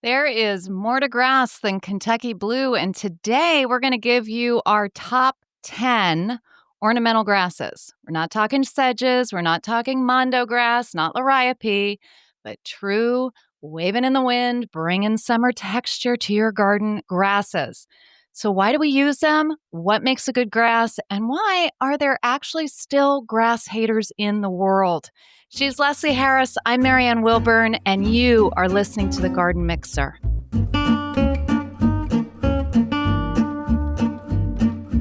There is more to grass than Kentucky blue, and today we're going to give you our top 10 ornamental grasses. We're not talking sedges, we're not talking mondo grass, not liriope, but true waving in the wind, bringing summer texture to your garden grasses. So, why do we use them? What makes a good grass? And why are there actually still grass haters in the world? She's Leslie Harris. I'm Marianne Willburn, and you are listening to The Garden Mixer.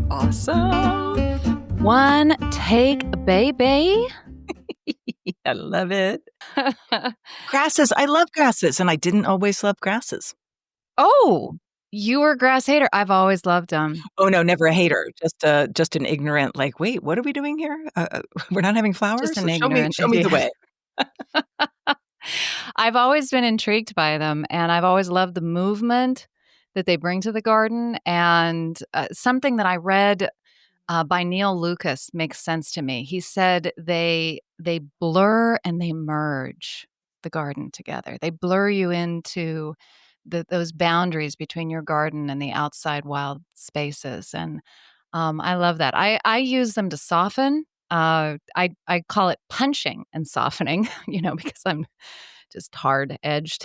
Awesome. One take, baby. I love it. Grasses. I love grasses, and I didn't always love grasses. Oh, you were a grass hater. I've always loved them. Oh, no, never a hater. Just an ignorant, like, wait, what are we doing here? We're not having flowers? Just an So ignorant show me the way. I've always been intrigued by them, and I've always loved the movement that they bring to the garden. And something that I read by Neil Lucas makes sense to me. He said they blur and they merge the garden together. They blur you into those boundaries between your garden and the outside wild spaces. And I love that. I use them to soften. I call it punching and softening, because I'm just hard edged.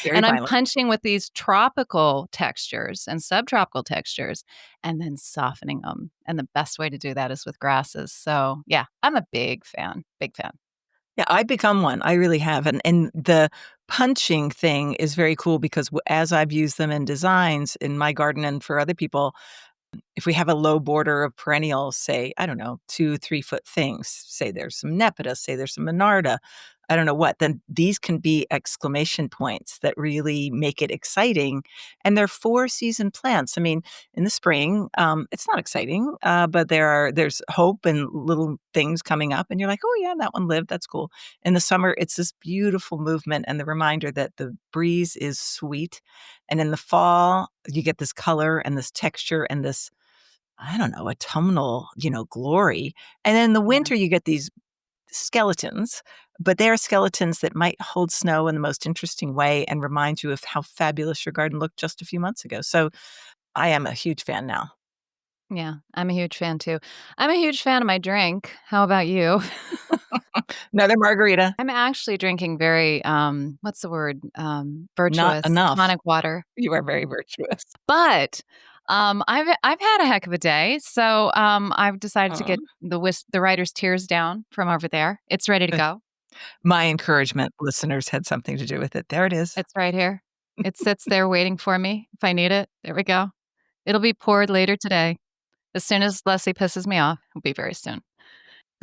Very And I'm violent. punching with these tropical textures and subtropical textures and then softening them. And the best way to do that is with grasses. So, yeah, I'm a big fan, big fan. Yeah, I've become one. I really have. And the punching thing is very cool because as I've used them in designs in my garden and for other people, if we have a low border of perennials, say, I don't know, 2-3 foot things, say there's some Nepeta, say there's some Monarda, I don't know what, then these can be exclamation points that really make it exciting. And they're 4-season plants. I mean, in the spring, it's not exciting, but there's hope and little things coming up, and you're like, oh yeah, that one lived. That's cool. In the summer, it's this beautiful movement and the reminder that the breeze is sweet. And in the fall, you get this color and this texture and this, I don't know, autumnal, glory. And in the Yeah. winter, you get these skeletons, but they are skeletons that might hold snow in the most interesting way and remind you of how fabulous your garden looked just a few months ago. So I am a huge fan now. Yeah, I'm a huge fan too. I'm a huge fan of my drink. How about you? Another margarita, I'm actually drinking very, what's the word? not Virtuous enough. tonic water. You are very virtuous. But I've had a heck of a day, so I've decided to get Mm. the writer's tears down from over there. It's ready to Good. go. My encouragement listeners had something to do with it. There it is. It's right here. It sits there waiting for me if I need it. There we go. It'll be poured later today. As soon as Leslie pisses me off, it'll be very soon.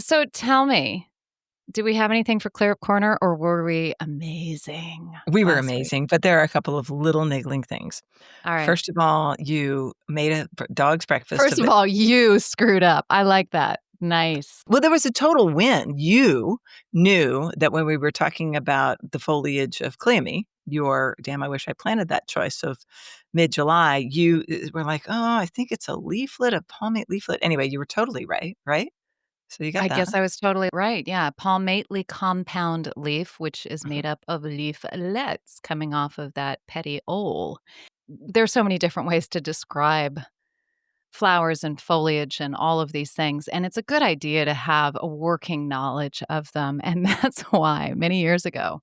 So tell me, do we have anything for Clear Up Corner, or were we amazing We were last week? amazing, but there are a couple of little niggling things. All right. First of all, you made a dog's breakfast First of of it. all, you screwed up. I like that. Nice. Well, there was a total win. You knew that when we were talking about the foliage of cleome, your damn, I wish I planted that choice of mid-July, you were like, oh, I think it's a leaflet, a palmate leaflet. Anyway, you were totally right, right? So you got I that. guess I was totally right. Yeah, palmately compound leaf, which is Mhm. made up of leaflets coming off of that petiole. There's so many different ways to describe flowers and foliage and all of these things, and it's a good idea to have a working knowledge of them, and that's why many years ago,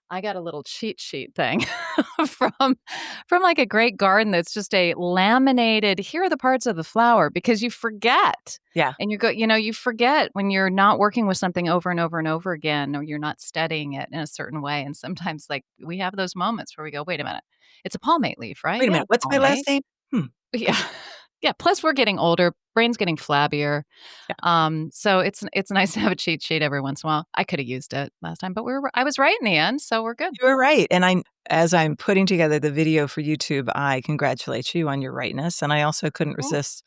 I got a little cheat sheet thing from like a great garden that's just a laminated, here are the parts of the flower, because you forget. Yeah. And you forget when you're not working with something over and over and over again, or you're not studying it in a certain way. And sometimes, like, we have those moments where we go, wait a minute, it's a palmate leaf, right? Wait a Yeah, minute. What's my palmate. last name? Hmm. Yeah. Yeah, plus we're getting older, brain's getting flabbier. Yeah. So it's nice to have a cheat sheet every once in a while. I coulda used it last time, but I was right in the end, so we're good. You were right. And as I'm putting together the video for YouTube, I congratulate you on your rightness. And I also couldn't Cool. resist.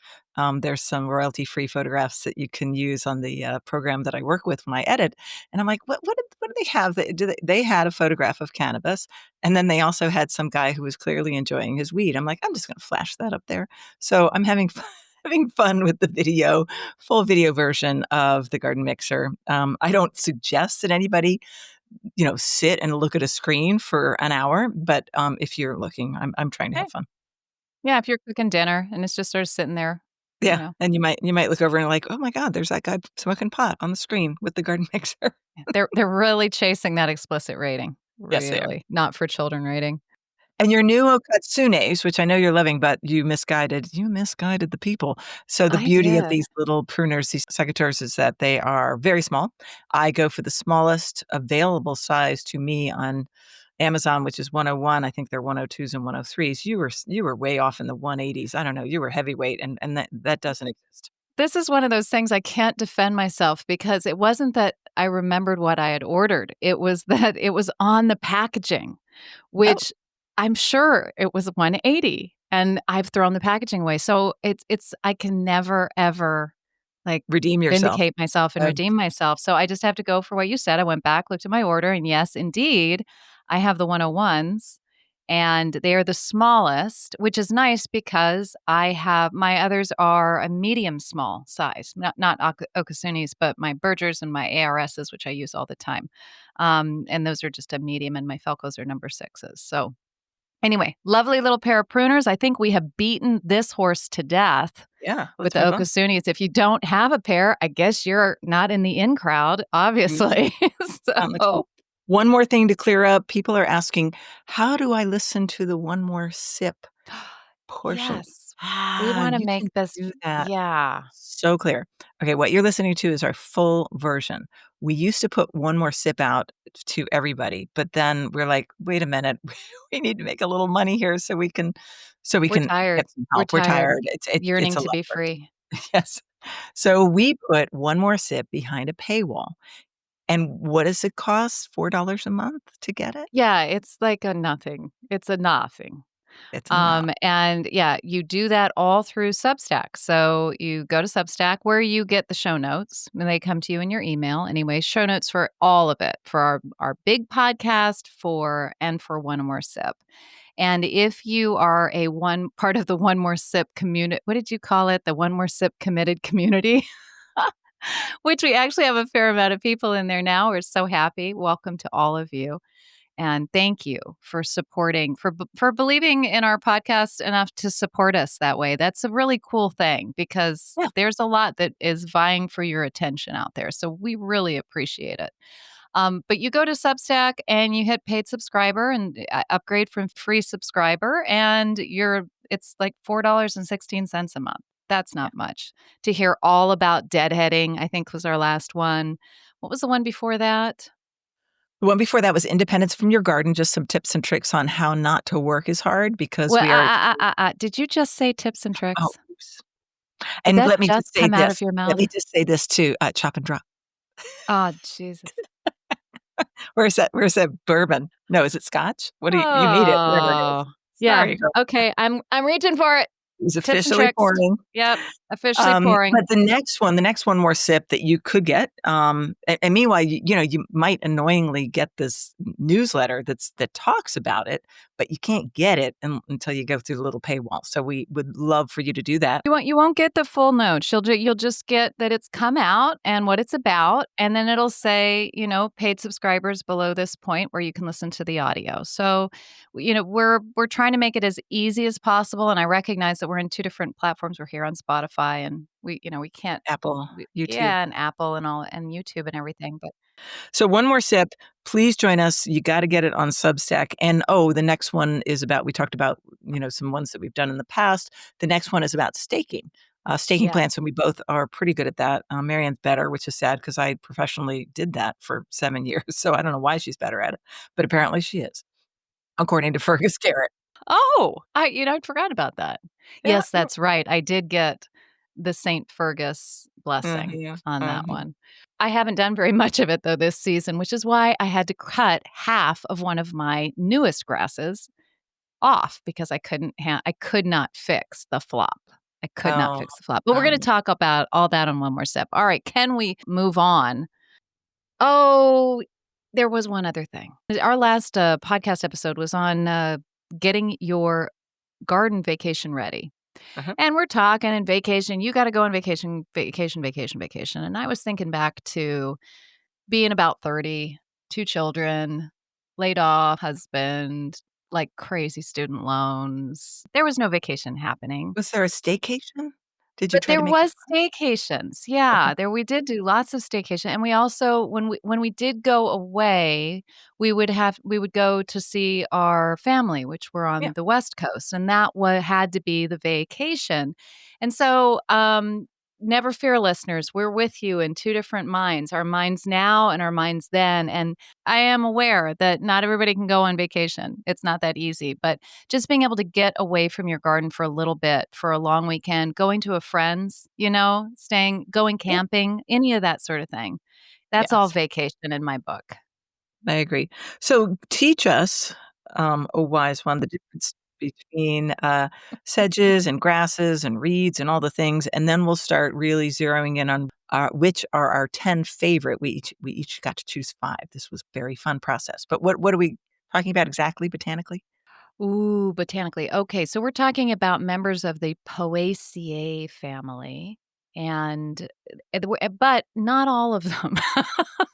There's some royalty-free photographs that you can use on the program that I work with when I edit. And I'm like, what do they have? They had a photograph of cannabis, and then they also had some guy who was clearly enjoying his weed. I'm like, I'm just going to flash that up there. So I'm having having fun with the video, full video version of the Garden Mixer. I don't suggest that anybody sit and look at a screen for an hour, but, if you're looking, I'm trying to Hey, have fun. yeah, if you're cooking dinner and it's just sort of sitting there, you Yeah, know, and you might look over and like, "Oh my god, there's that guy smoking pot on the screen with the garden mixer." yeah, they're really chasing that explicit rating, Yes, they are. really, not for children rating. And your new okatsunes, which I know you're loving, but you misguided the people. So the I beauty of did. these little pruners, these secateurs, is that they are very small. I go for the smallest available size to me on Amazon, which is 101. I think they're 102s and 103s. You were way off in the 180s. I don't know. You were heavyweight, and that doesn't exist. This is one of those things I can't defend myself because it wasn't that I remembered what I had ordered. It was that it was on the packaging, Oh, which I'm sure it was 180 and I've thrown the packaging away. So it's I can never ever like redeem yourself. vindicate myself and Uh, redeem myself. So I just have to go for what you said. I went back, looked at my order, and yes, indeed, I have the 101s and they are the smallest, which is nice because I have my others are a medium small size, not okasunis, but my Bergers and my ARSs, which I use all the time. And those are just a medium, and my Felcos are number sixes. So anyway, lovely little pair of pruners. I think we have beaten this horse to death yeah, with let's the move on. okasunis. If you don't have a pair, I guess you're not in the in crowd, obviously. On the So top. One more thing to clear up, people are asking, "How do I listen to the one more sip portion?" yes, we wanna You can make this do that. yeah. So clear. Okay, what you're listening to is our full version. We used to put one more sip out to everybody, but then we're like, "Wait a minute, we need to make a little money here so we We're can tired. get some We're help." We're tired, tired. It's yearning a to lot be for us. free. Yes. So we put one more sip behind a paywall. And what does it cost? $4 a month to get it? Yeah, it's like a nothing. It's a nothing. It's enough. And yeah, you do that all through Substack. So you go to Substack where you get the show notes and they come to you in your email. Anyway, show notes for all of it, for our big podcast, for One More Sip. And if you are a one part of the One More Sip community, what did you call it? The One More Sip committed community, which we actually have a fair amount of people in there now. We're so happy. Welcome to all of you. And thank you for supporting, for believing in our podcast enough to support us that way. That's a really cool thing because Yeah. there's a lot that is vying for your attention out there. So we really appreciate it. But you go to Substack and you hit paid subscriber and upgrade from free subscriber, and it's like $4.16 a month. That's Yeah. not much to hear all about deadheading. I think was our last one. What was the one before that? The one before that was independence from your garden, just some tips and tricks on how not to work as hard because Well, we are did you just say tips and oh, tricks? oops. Did And that let me just just say come out of this. your Let mouth? me just say this too, chop and drop. Oh, Jesus. Where's that bourbon? No, is it scotch? What do you need it, whatever it is. Oh, yeah. Sorry, girl. Okay, I'm reaching for it. He's Tips and officially tricks. pouring. Yep, officially pouring. But the next one more sip that you could get, and meanwhile, you might annoyingly get this newsletter that talks about it, but you can't get it until you go through the little paywall. So we would love for you to do that. You won't get the full note. You'll just get that it's come out and what it's about, and then it'll say, paid subscribers below this point where you can listen to the audio. So, we're trying to make it as easy as possible, and I recognize that we're in two different platforms. We're here on Spotify, and we can't, Apple, YouTube. yeah, and Apple and all, and YouTube and everything. But So one more sip. Please join us. You got to get it on Substack. And the next one is about. We talked about some ones that we've done in the past. The next one is about staking. Staking yeah, plants, and we both are pretty good at that. Marianne's better, which is sad because I professionally did that for 7 years. So I don't know why she's better at it, but apparently she is, according to Fergus Garrett. oh, I forgot about that. Yeah. Yes, that's right. I did get the St. Fergus blessing Mhm, on that mhm. one. I haven't done very much of it though this season, which is why I had to cut half of one of my newest grasses off because I could not fix the flop. I could not Oh, fix the flop. But we're going to um, talk about all that on one more step. All right, can we move on? Oh, there was one other thing. Our last podcast episode was on getting your garden vacation ready. uh-huh. And we're talking and vacation. You got to go on vacation, vacation, vacation, vacation. And I was thinking back to being about 32 2 children, laid off husband, like crazy student loans. There was no vacation happening. Was there a staycation? Did you But try to there make it was fun? staycations. Okay. Yeah, there we did do lots of staycation, and we also when we did go away, we would go to see our family, which were Yeah. on the West Coast, and that had to be the vacation. And so, never fear, listeners, we're with you in 2 different minds, our minds now and our minds then, and I am aware that not everybody can go on vacation. It's not that easy, but just being able to get away from your garden for a little bit, for a long weekend, going to a friend's, going Yeah. camping, any of that sort of thing. That's all Yes. vacation in my book. I agree. So teach us, a wise one, the difference between, sedges and grasses and reeds and all the things, and then we'll start really zeroing in on, which are our 10 favorite. We each got to choose 5. This was very fun process. But what are we talking about exactly botanically? Ooh, botanically. Okay, so we're talking about members of the Poaceae family, and but not all of them.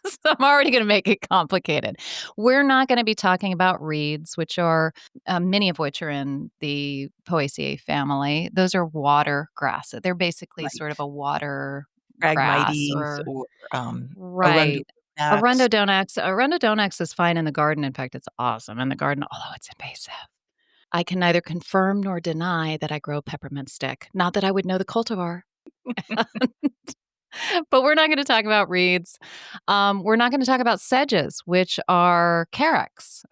So I'm already going to make it complicated. We're not going to be talking about reeds, which are many of which are in the Poaceae family. Those are water grasses. They're basically sort of Right. a water grass, Phragmites or or, right. Arundinax. Arundodonax is fine in the garden. In fact, it's awesome in the garden, although it's invasive. I can neither confirm nor deny that I grow peppermint stick. Not that I would know the cultivar. But we're not gonna talk about reeds. We're not gonna talk about sedges, which are carex.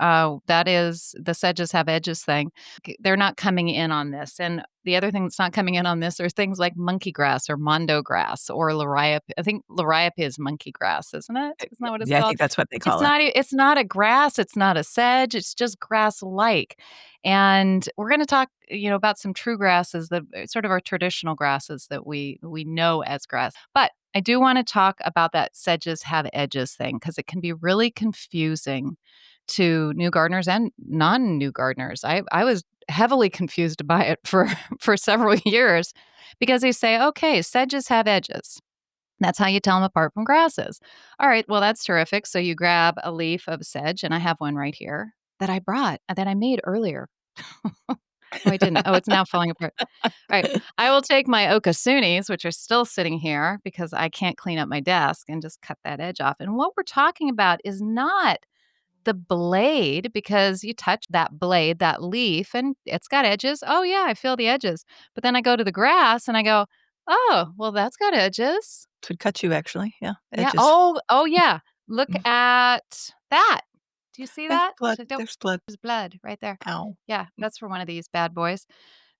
That is the sedges have edges thing. They're not coming in on this. And the other thing that's not coming in on this are things like monkey grass or mondo grass or lariop. I think lariop is monkey grass, isn't it? Isn't that what it's Yeah, I called? think that's what they call it. It's not a grass, it's not a sedge, it's just grass-like. And we're gonna talk, about some true grasses that sort of our traditional grasses that we know as grass. But I do wanna talk about that sedges have edges thing because it can be really confusing to new gardeners and non-new gardeners. I was heavily confused by it for for several years because they say, "Okay, sedges have edges." That's how you tell them apart from grasses. All right, well, that's terrific. So you grab a leaf of sedge, and I have one right here that I brought, that I made earlier. No, I didn't. Oh, it's now falling apart. All right. I will take my okasunis, which are still sitting here because I can't clean up my desk, and just cut that edge off. And what we're talking about is not the blade, because you touch that blade, that leaf, and it's got edges. Oh, yeah, I feel the edges. But then I go to the grass and I go, oh, well, that's got edges. Could cut you actually, yeah, Yeah. edges. Oh, yeah. Look Mm, at that. Do you see yeah, that? blood, So don't there's blood. There's blood right there. Ow. Yeah, Mm, that's for one of these bad boys.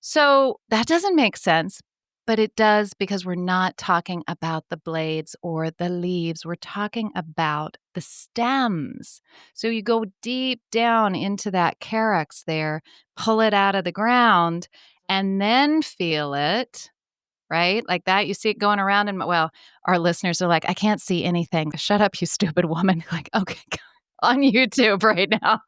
So that doesn't make sense, but it does because we're not talking about the blades or the leaves. We're talking about the stems. So you go deep down into that carex there, pull it out of the ground, and then feel it. Right? Like that, you see it going around, and well, our listeners are like, "I can't see anything." "Shut up, you stupid woman." Like, "Okay, on YouTube right now."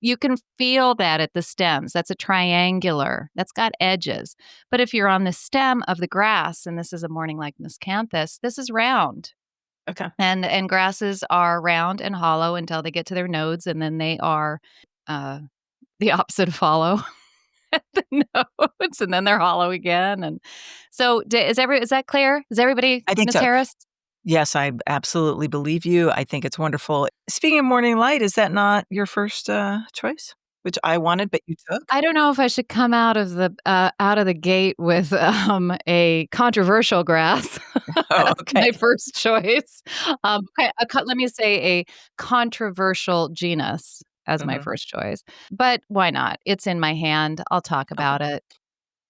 You can feel that at the stems. That's a triangular. That's got edges. But if you're on the stem of the grass, and this is a morning like miscanthus, this is round. okay. And grasses are round and hollow until they get to their nodes, and then they are, uh, the opposite of hollow. The nodes, and then they're hollow again. And so, is that clear? Is everybody, I think Miss so. Harris? Yes, I absolutely believe you. I think it's wonderful. Speaking of morning light, is that not your first, choice? Which I wanted, but you took? I don't know if I should come out of the gate with, a controversial grass Oh, as okay. my first choice. Okay, let me say a controversial genus as my Mhm. first choice, but why not? It's in my hand. I'll talk Okay. about it.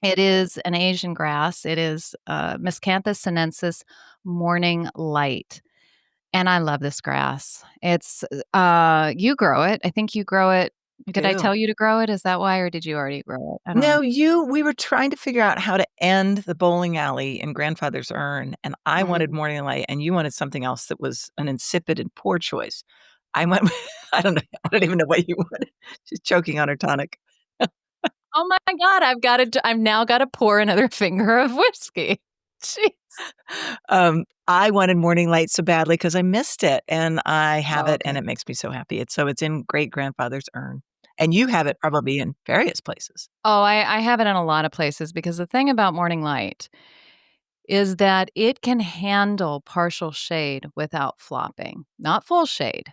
It is an Asian grass. It is, Miscanthus sinensis morning light, and I love this grass. You grow it. I think you grow it. I Did I do. tell you to grow it? Is that why, or did you already grow it? I don't know. No, we were trying to figure out how to end the bowling alley in grandfather's urn, and I wanted Mm. morning light, and you wanted something else that was an insipid and poor choice. I went with I don't know, I don't even know what you wanted. She's choking on her tonic. Oh my god, I've now gotta pour another finger of whiskey. Jeez. I wanted morning light so badly because I missed it, and I have Oh, it, and okay. it makes me so happy. It's in great-grandfather's urn, and you have it probably in various places. Oh, I have it in a lot of places because the thing about morning light is that it can handle partial shade without flopping. Not full shade,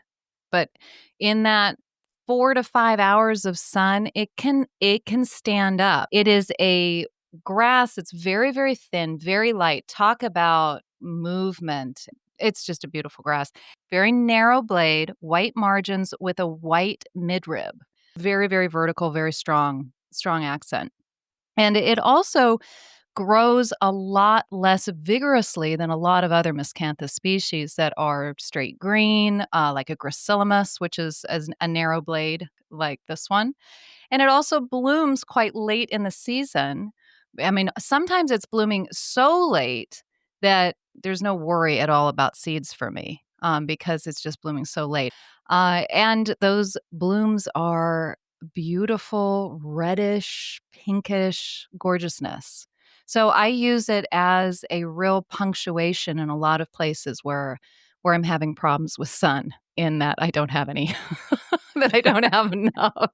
but in that 4 to 5 hours of sun, it can stand up. It is a grass, it's very, very thin, very light. Talk about movement. It's just a beautiful grass. Very narrow blade, white margins with a white midrib. Very, very vertical, very strong accent. And it also grows a lot less vigorously than a lot of other miscanthus species that are straight green, like a gracillimus, which is as a narrow blade like this one. And it also blooms quite late in the season. I mean, sometimes it's blooming so late that there's no worry at all about seeds for me because it's just blooming so late. And those blooms are beautiful, reddish, pinkish gorgeousness. So I use it as a real punctuation in a lot of places where I'm having problems with sun in that I don't have any, that I don't have enough.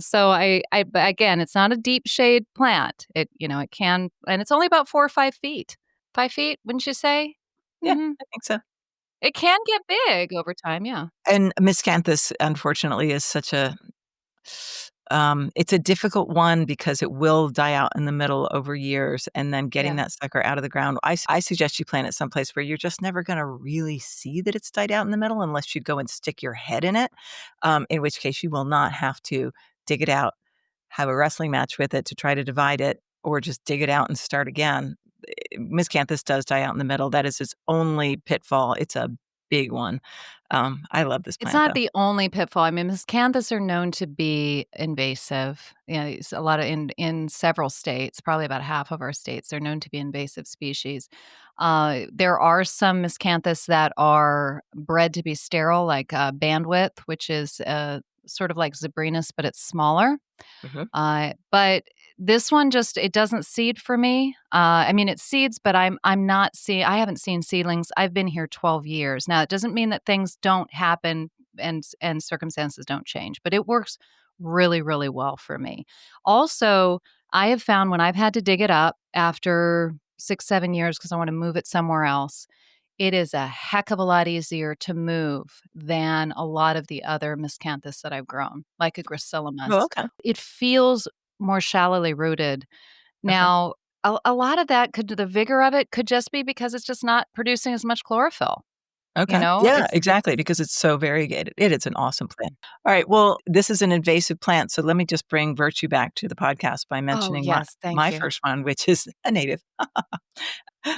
So but again, it's not a deep shade plant. It can, and it's only about 4 or 5 feet. 5 feet, wouldn't you say? Yeah, Hmm. I think so. It can get big over time. Yeah. And miscanthus, unfortunately, is such a it's a difficult one because it will die out in the middle over years, and then getting Yeah. that sucker out of the ground. I suggest you plant it someplace where you're just never gonna really see that it's died out in the middle unless you go and stick your head in it, in which case you will not have to dig it out, have a wrestling match with it to try to divide it, or just dig it out and start again. Miscanthus does die out in the middle. That is its only pitfall. It's a big one. I love this It's plant, not though. the only pitfall. I mean, miscanthus are known to be invasive. It's a lot of in several states, probably about half of our states, they're known to be invasive species. There are some miscanthus that are bred to be sterile, like bandwidth, which is sort of like Zabrinus, but it's smaller. Mhm. But this one just it doesn't seed for me. I mean, it seeds, but I'm not seeing. I haven't seen seedlings. I've been here 12 years now. It doesn't mean that things don't happen and circumstances don't change, but it works really, really well for me. Also, I have found when I've had to dig it up after 6, 7 years because I want to move it somewhere else, it is a heck of a lot easier to move than a lot of the other miscanthus that I've grown, like a Oh, gracillimus. okay. It feels more shallowly rooted. Okay. Now, a lot of that could the vigor of it could just be because it's just not producing as much chlorophyll, you Okay. know? Yeah, It's exactly, because it's so variegated. It is an awesome plant. Alright, well, this is an invasive plant, so let me just bring virtue back to the podcast by Oh, mentioning my yes, thank my you. first one, which is a native.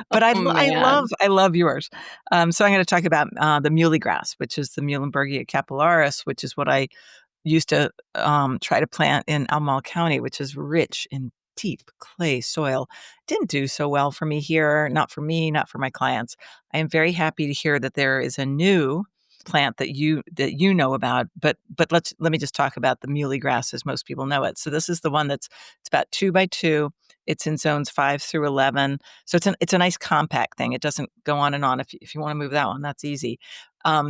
But Oh, man. I love yours. So I'm gonna talk about, the muhly grass, which is the Muhlenbergia capillaris, which is what I used to, try to plant in Albemarle County, which is rich in deep clay soil. Didn't do so well for me here, not for me, not for my clients. I am very happy to hear that there is a new plant that you know about, but let me just talk about the muhly grass as most people know it. So this is the one it's about 2 by 2. It's in zones 5 through 11. So it's a nice compact thing. It doesn't go on and on. If you wanna move that one, that's easy.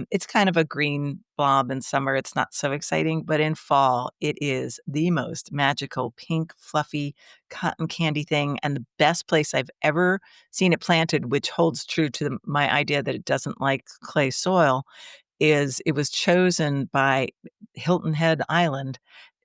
It's kind of a green blob in summer. It's not so exciting, but in fall, it is the most magical pink, fluffy cotton candy thing, and the best place I've ever seen it planted, which holds true to my idea that it doesn't like clay soil, is it was chosen by Hilton Head Island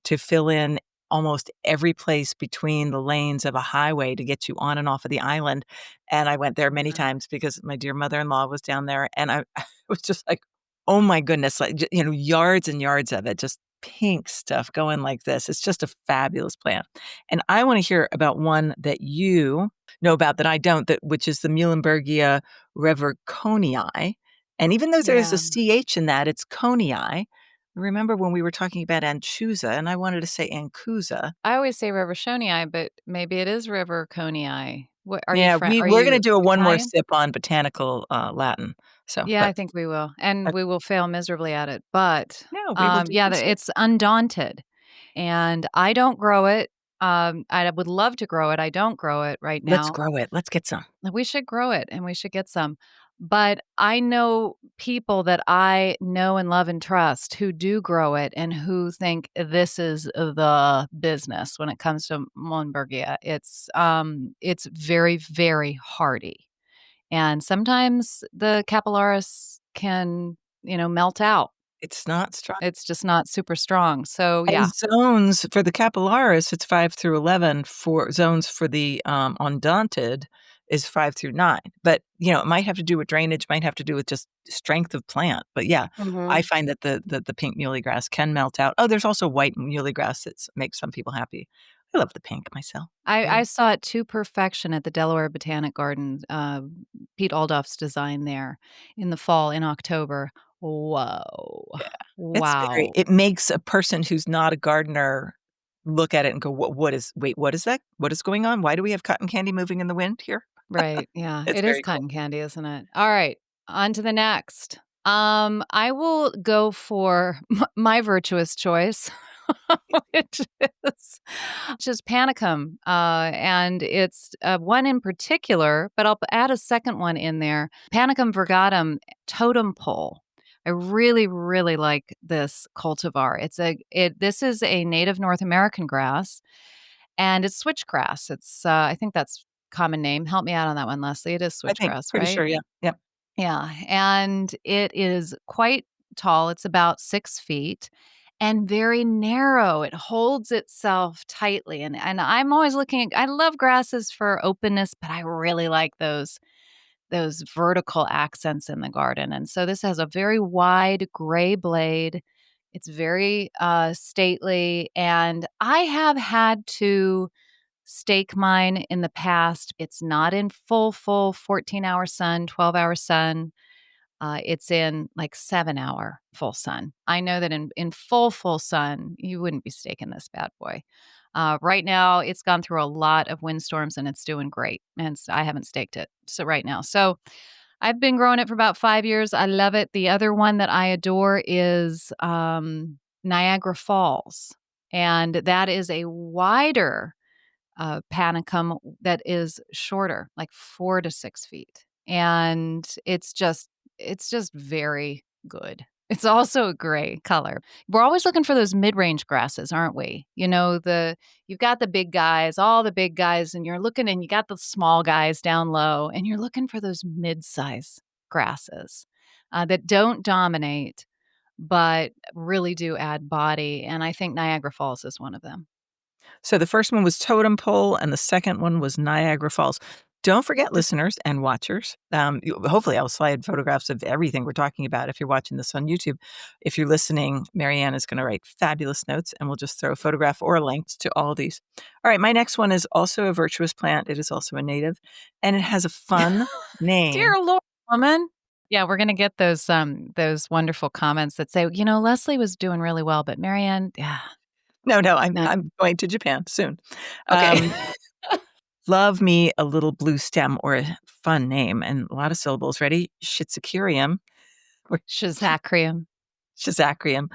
to fill in almost every place between the lanes of a highway to get you on and off of the island, and I went there many Wow. times because my dear mother-in-law was down there, and I was just like, "Oh my goodness," like, yards and yards of it, just pink stuff going like this. It's just a fabulous plant, and I wanna hear about one that you know about that I don't, that which is the Muhlenbergia reverconii, and even though there's a Yeah. CH in that, it's conii. Remember when we were talking about anchusa, and I wanted to say ancusa. I always say Reversionii, but maybe it is Riverconii. What are you Yeah, Fren are we're gonna you do a one more Italian? sip on botanical, Latin, so, Yeah, I but, think we will, and uh, we will fail miserably at it, but, no, we will do yeah, this. it's undaunted, and I don't grow it. I would love to grow it. I don't grow it right Let's now. grow it. Let's get some. We should grow it and we should get some. But I know people that I know and love and trust who do grow it and who think this is the business when it comes to Monbergia. It's very, very hardy. And sometimes the capillaris can, melt out. It's not strong. It's just not super strong. So, And yeah. zones for the capillaris, it's 5 through 11. For zones for the, undaunted is 5 through 9. But, it might have to do with drainage, might have to do with just strength of plant. But, yeah, I Mhm. find that the pink muhly grass can melt out. Oh, there's also white muhly grass that makes some people happy. I love the pink myself. I Very saw it to perfection at the Delaware Botanic Garden, Pete Aldoff's design there in the fall in October. Whoa. yeah. It's very Wow. it makes a person who's not a gardener look at it and go, what is wait, what is that? What is going on? Why do we have cotton candy moving in the wind here?" Right, yeah, It's it is very cool. cotton candy, isn't it? Alright, on to the next. I will go for my virtuous choice, which is just panicum, and it's, one in particular, but I'll add a second one in there, Panicum virgatum totem pole. I really, really like this cultivar. This is a native North American grass, and it's switchgrass. I think that's common name. Help me out on that one, Leslie. It is I think, switchgrass, pretty right? sure, yeah, yep. Yeah, and it is quite tall. It's about 6 feet and very narrow. It holds itself tightly, and I'm always looking I love grasses for openness, but I really like those vertical accents in the garden, and so this has a very wide gray blade. It's very, stately, and I have had to stake mine in the past. It's not in full 14-hour sun, 12-hour sun. It's in like 7-hour full sun. I know that in full sun, you wouldn't be staking this bad boy. Right now, it's gone through a lot of windstorms and it's doing great. And I haven't staked it so right now. So I've been growing it for about 5 years. I love it. The other one that I adore is Niagara Falls, and that is a wider panicum that is shorter, like 4 to 6 feet, and it's just very good. It's also a gray color. We're always looking for those mid-range grasses, aren't we? You've got the big guys, all the big guys, and you're looking and you got the small guys down low, and you're looking for those mid-size grasses, that don't dominate, but really do add body, and I think Niagara Falls is one of them. So the first one was Totem Pole, and the second one was Niagara Falls. Don't forget, listeners and watchers, hopefully, I'll slide photographs of everything we're talking about if you're watching this on YouTube. If you're listening, Marianne is gonna write fabulous notes, and we'll just throw a photograph or links to all these. All right, my next one is also a virtuous plant. It is also a native, and it has a fun name. Dear Lord, woman. Yeah, we're gonna get those wonderful comments that say, Leslie was doing really well, but Marianne, yeah, No, no, I'm not I'm going to Japan soon. okay. Um Love me a little blue stem or a fun name and a lot of syllables. Ready? Schizocurium or Shizacrium. Schizacrium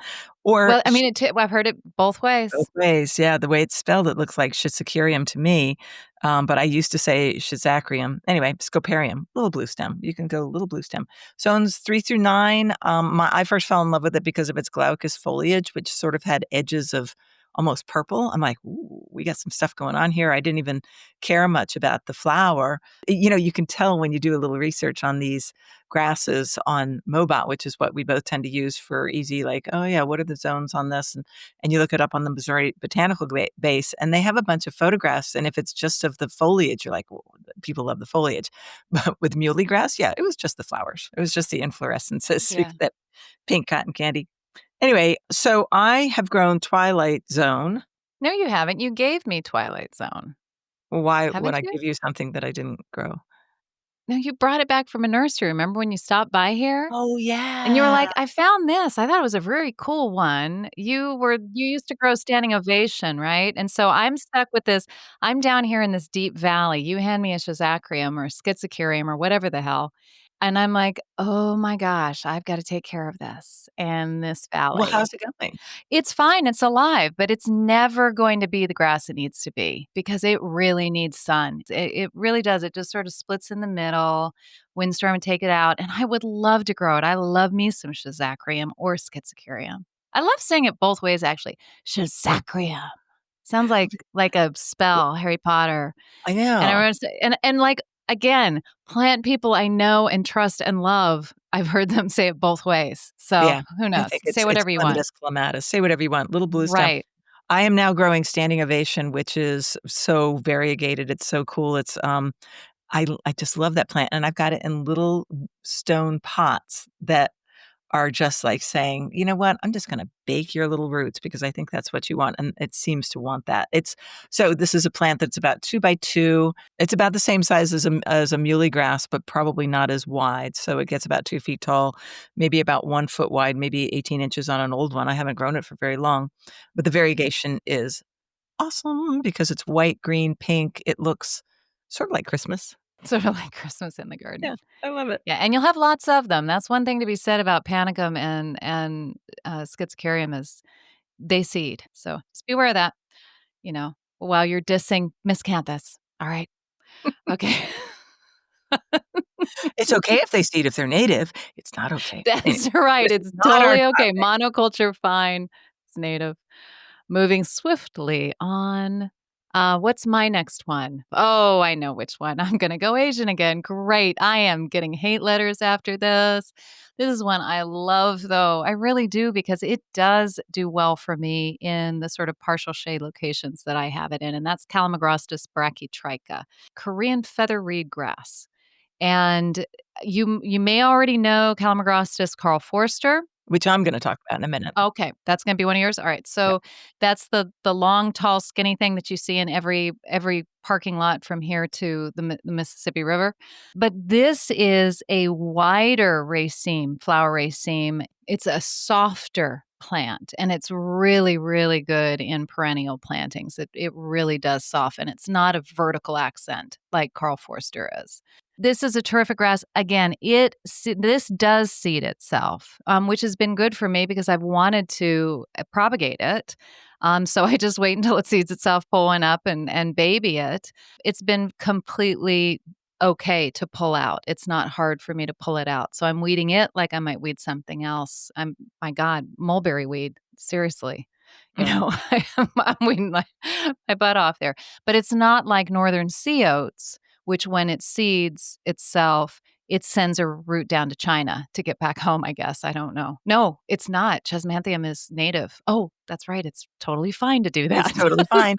or Well, I mean, I've heard it both both ways. ways, yeah, the way it's spelled, it looks like Schizocurium to me, but I used to say Schizacrium. Anyway, Scoparium, little blue stem. You can go little blue stem. Zones 3 through 9, I first fell in love with it because of its glaucous foliage, which sort of had edges of almost purple. I'm like, "Ooh, we got some stuff going on here." I didn't even care much about the flower. You can tell when you do a little research on these grasses on Mobot, which is what we both tend to use for easy, like, "Oh, yeah, what are the zones on this?" And you look it up on the Missouri Botanical Base, and they have a bunch of photographs. And if it's just of the foliage, you're like, well, people love the foliage. But with muley grass, yeah, it was just the flowers. It was just the inflorescences, Yeah. that pink cotton candy. Anyway, so I have grown Twilight Zone. No, you haven't. You gave me Twilight Zone. Why would Haven't I you? give you something that I didn't grow? No, you brought it back from a nursery. Remember when you stopped by here? Oh, And you were yeah. like, "I found this. I thought it was a very cool one." You used to grow standing ovation, right? And so I'm stuck with this. I'm down here in this deep valley. You hand me a Shizacrium or Schizocurium or whatever the hell, And I'm like, "Oh my gosh, I've gotta take care of this and this Well, how's valley." it going? It's fine, it's alive, but it's never going to be the grass it needs to be because it really needs sun. It really does, it just sort of splits in the middle, windstorm would take it out, and I would love to grow it. I love me some Schizachyrium or Schizochyrium. I love saying it both ways, actually. Schizachyrium. Sounds like a spell, Harry Potter, I and know. everyone's and, like, again, plant people I know and trust and love, I've heard them say it both ways, so Yeah, who I knows? think Say it's whatever you want. clematis, clematis. Say whatever you want, little blue stem. Right. I am now growing standing ovation, which is so variegated, it's so cool, I just love that plant, and I've got it in little stone pots that are just, like, saying, "You know what? I'm just gonna bake your little roots because I think that's what you want," and it seems to want that. This is a plant that's about 2 by 2. It's about the same size as a muhly grass, but probably not as wide, so it gets about 2 feet tall, maybe about 1 foot wide, maybe 18 inches on an old one. I haven't grown it for very long, but the variegation is awesome because it's white, green, pink. It looks sort of like Christmas. Sort of like Christmas in the garden. Yeah, I love it. Yeah, and you'll have lots of them. That's one thing to be said about panicum and Schizocarium is they seed, so just beware of that, while you're dissing miscanthus. All right. Okay. It's okay if they seed if they're native. It's not okay. Anyway, That's right, this is it's not our totally okay. topic. Monoculture, fine. It's native. Moving swiftly on. What's my next one? Oh, I know which one. I'm gonna go Asian again. Great. I am getting hate letters after this. This is one I love, though. I really do because it does do well for me in the sort of partial shade locations that I have it in, and that's Calamagrostis brachytricha, Korean feather reed grass. And you may already know Calamagrostis Carl Forster. Which I'm gonna talk about in a minute. Okay, that's gonna be one of yours? Alright, Yep. so that's the long, tall, skinny thing that you see in every parking lot from here to the Mississippi River, but this is a wider raceme, flower raceme. It's a softer plant, and it's really, really good in perennial plantings. It really does soften. It's not a vertical accent like Carl Forster is. This is a terrific grass. Again, this does seed itself, which has been good for me because I've wanted to propagate it. So I just wait until it seeds itself, pull one up, and baby it. It's been completely okay to pull out. It's not hard for me to pull it out. So I'm weeding it like I might weed something else. My God, mulberry weed. Seriously. Mm. I'm weeding my butt off there. But it's not like northern sea oats, which when it seeds itself, it sends a root down to China to get back home, I guess. I don't know. No, it's not. Chesmanthium is native. Oh, that's right. It's totally fine to do It's that. totally fine.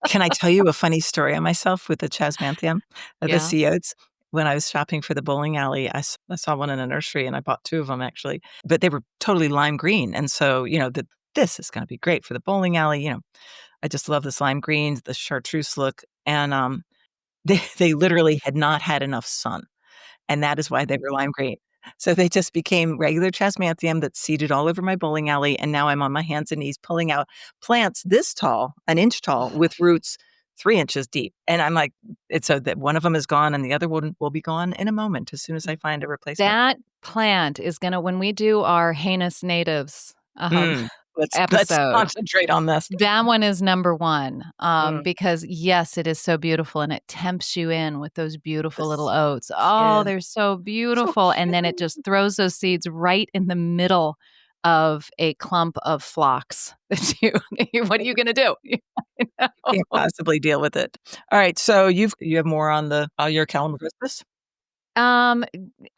Can I tell you a funny story on myself with the Chasmanthium, the Yeah. sea oats? When I was shopping for the bowling alley, I saw one in a nursery, and I bought 2 of them actually, but they were totally lime green, and so, this is gonna be great for the bowling alley, I just love this lime green, the chartreuse look, and, they literally had not had enough sun. And that is why they were lime green. So they just became regular Chasmanthium that seeded all over my bowling alley, and now I'm on my hands and knees pulling out plants this tall, an inch tall, with roots 3 inches deep, and I'm like it's so that one of them is gone and the other one will be gone in a moment as soon as I find a replacement. That plant is gonna when we do our heinous natives, Mm, let's episode, concentrate on this. that one is number 1, Mm, because, yes, it is so beautiful, and it tempts you in with those beautiful little this oats. Oh, yeah, they're so so beautiful, and then it cute. just throws those seeds right in the middle of a clump of phlox that what are you gonna do? You Can't know? possibly deal with it. Alright, so you have more on your Calamagrostis? Um,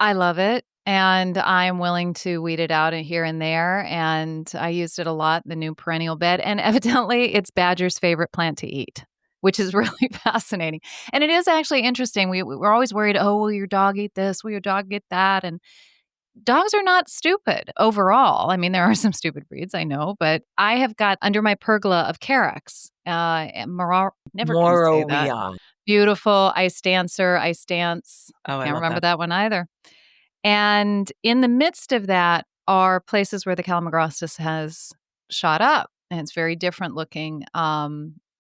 I love it, and I'm willing to weed it out here and there, and I used it a lot, the new perennial bed, and evidently, it's Badger's favorite plant to eat, which is really fascinating, and it is actually interesting. We're always worried, "Oh, will your dog eat this? Will your dog get that?" And dogs are not stupid overall. I mean, there are some stupid breeds, I know, but I have got under my pergola of Carex, and never can say that. Mororia. Beautiful ice dancer, ice dance. Oh, I Can't love remember that. that one either. And in the midst of that are places where the Calamagrostis has shot up, and it's very different looking.